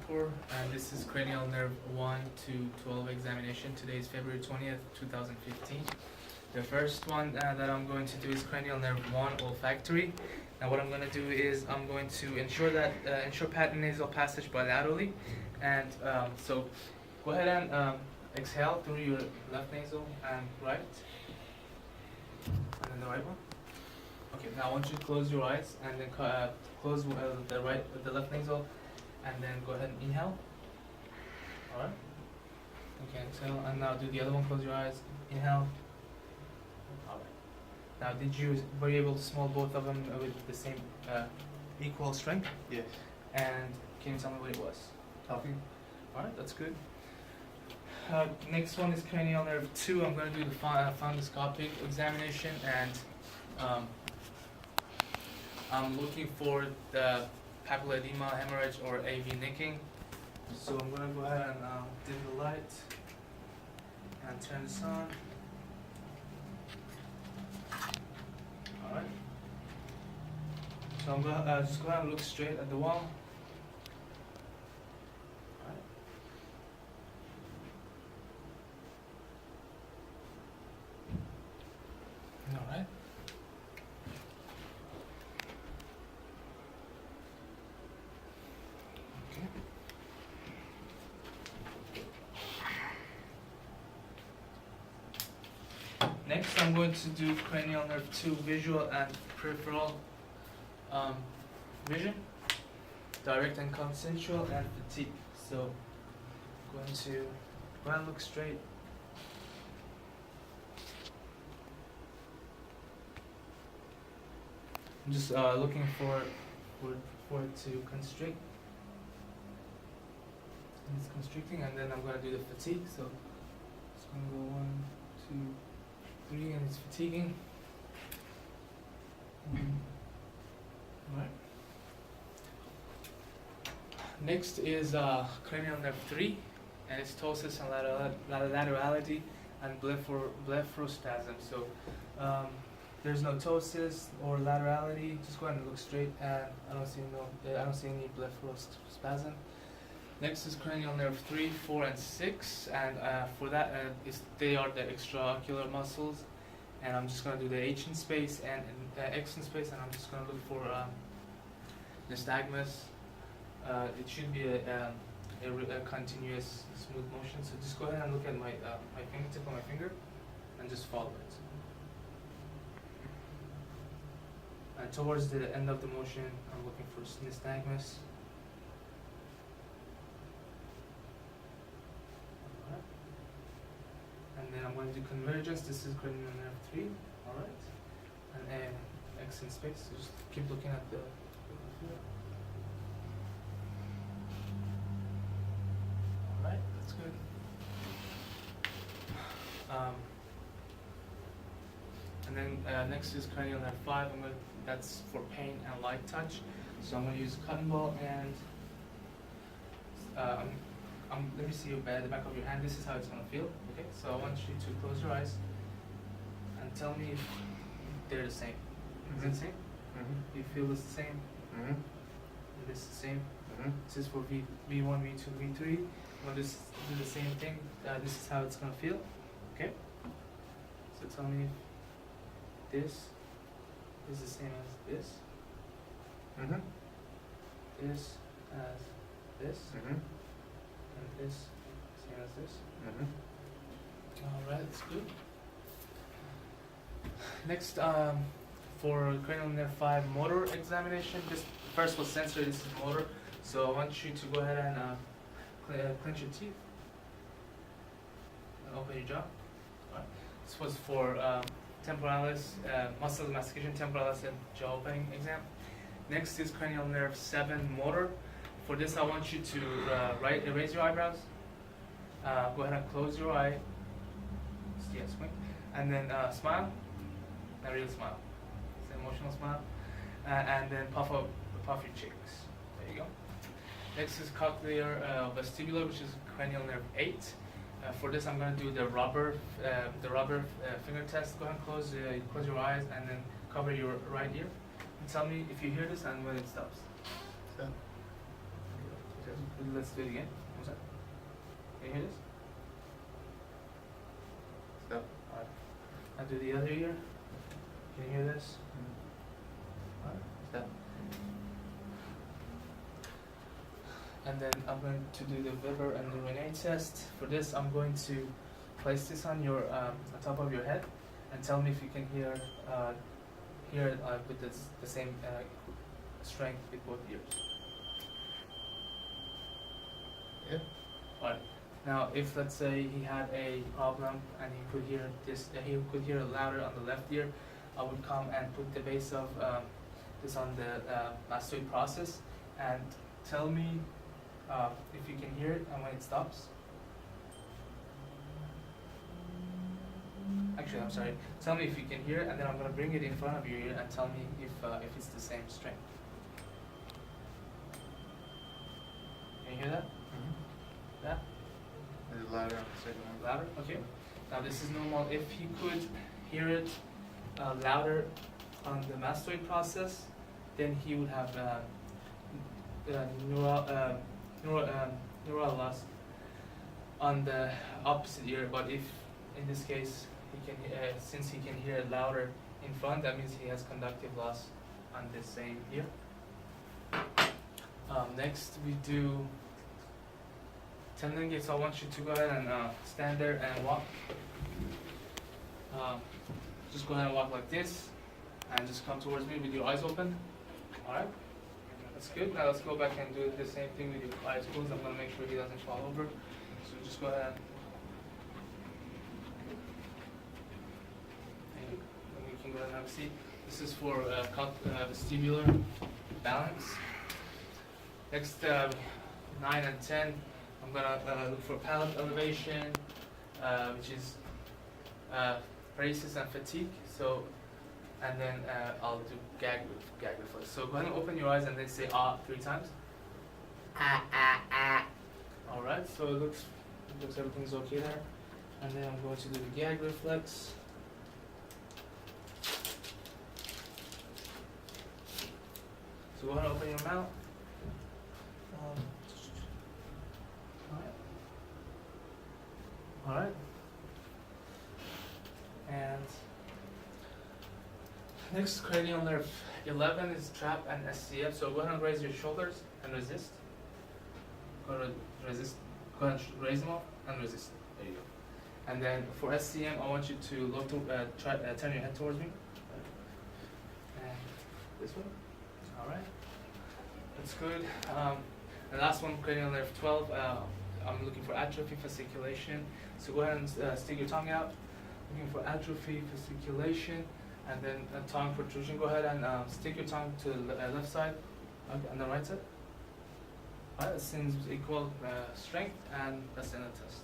4, and this is cranial nerve 1 to 12 examination. Today is February 20th, 2015. The first one that I'm going to do is cranial nerve 1 olfactory. Now what I'm going to do is I'm going to ensure that ensure patent nasal passage bilaterally, and so go ahead and exhale through your left nasal and right, and then the right one. Okay, now I want you to close your eyes and then close the left nasal, and then go ahead and inhale. Alright? Okay, exhale, and now do the other one, close your eyes, inhale. Alright. Now were you able to smell both of them with the same equal strength? Yes. And can you tell me what it was? Nothing. Alright, that's good. Next one is cranial nerve 2. I'm going to do the fundoscopic examination, and I'm looking for the papilla edema, hemorrhage, or AV nicking. So I'm going to go ahead and dim the light and turn this on. Alright. So I'm going to just go ahead and look straight at the wall. Alright. Okay. Next, I'm going to do cranial nerve 2 visual and peripheral vision, direct and consensual, and fatigue. So, I'm going to go ahead and look straight. I'm just looking for it to constrict. And it's constricting, and then I'm going to do the fatigue. So it's going to go 1, 2, 3, and it's fatiguing. Alright. Next is cranial nerve 3, and it's ptosis and laterality and blepharospasm. So there's no ptosis or laterality. Just go ahead and look straight, and I don't see any blepharospasm. Next is cranial nerve 3, 4, and 6, and for that they are the extraocular muscles, and I'm just going to do the H in space and X in space, and I'm just going to look for nystagmus. It should be a continuous smooth motion. So just go ahead and look at my fingertip on my finger, and just follow it. And towards the end of the motion, I'm looking for nystagmus. And then I'm going to do convergence. This is cranial nerve 3. Alright. And X in space. So just keep looking at the Alright, that's good. And then next is cranial nerve 5. That's for pain and light touch. So I'm going to use a cotton ball, and let me see the back of your hand. This is how it's going to feel. Okay, so I want you to close your eyes and tell me if they're the same. Is it the same? Mm-hmm. You feel it's the same? Mm-hmm. It is the same? Mm-hmm. This is for V1, V2, V3. We'll just do the same thing. This is how it's going to feel. Okay? So tell me if this is the same as this. Mm-hmm. This as this. Mm-hmm. And this same as this. Mm-hmm. Alright, that's good. Next, for cranial nerve 5 motor examination, this first was sensory, this is motor. So I want you to go ahead and clench your teeth and open your jaw. Alright. This was for temporalis, muscle mastication, temporalis, and jaw opening exam. Next is cranial nerve 7 motor. For this, I want you to erase your eyebrows. Go ahead and close your eye. Yes, wink. And then smile. A real smile. It's an emotional smile. And then puff your cheeks. There you go. Next is cochlear vestibular, which is cranial nerve 8. For this, I'm going to do the rubber finger test. Go ahead and close your eyes, and then cover your right ear. And tell me if you hear this and when it stops. So. Okay. Let's do it again. What's that? Can you hear this? Stop. Alright. I'll do the other ear. Can you hear this? Alright. Stop. And then I'm going to do the Weber and the Rene test. For this, I'm going to place this on your on top of your head, and tell me if you can hear it with the same strength with both ears. Yeah. Alright. Now, if let's say he had a problem and he could hear this, he could hear it louder on the left ear, I would come and put the base of this on the mastoid process, and tell me if you can hear it and when it stops. Actually, I'm sorry. Tell me if you can hear it, and then I'm gonna bring it in front of your ear and tell me if it's the same strength. Can you hear that? That? Is it louder on the second one? Louder? Okay. Now this is normal. If he could hear it louder on the mastoid process, then he would have neural loss on the opposite ear. But if in this case he can, since he can hear it louder in front, that means he has conductive loss on the same ear. Next we do tendon gates. I want you to go ahead and stand there and walk. Just go ahead and walk like this, and just come towards me with your eyes open. Alright? That's good. Now let's go back and do the same thing with your eyes closed. I'm going to make sure he doesn't fall over. So just go ahead. And you can go ahead and have a seat. This is for vestibular balance. Next, 9 and 10, I'm going to look for palate elevation, which is paralysis and fatigue. So, and then I'll do gag reflex. So go ahead and open your eyes and then say ah 3 times. Ah ah ah. All right. So it looks everything's okay there. And then I'm going to do the gag reflex. So go ahead and open your mouth. All right. And next, cranial nerve 11 is trap and SCF. So go ahead and raise your shoulders and resist. Go ahead and resist. Go ahead and raise them up and resist. There you go. And then for SCM, I want you to look to turn your head towards me. And this one. All right. That's good. The last one, cranial nerve 12. I'm looking for atrophy fasciculation. So go ahead and stick your tongue out. Looking for atrophy fasciculation, and then tongue protrusion. Go ahead and stick your tongue to the left side, okay, and the right side. Alright, that seems equal strength, and that's the end of the test.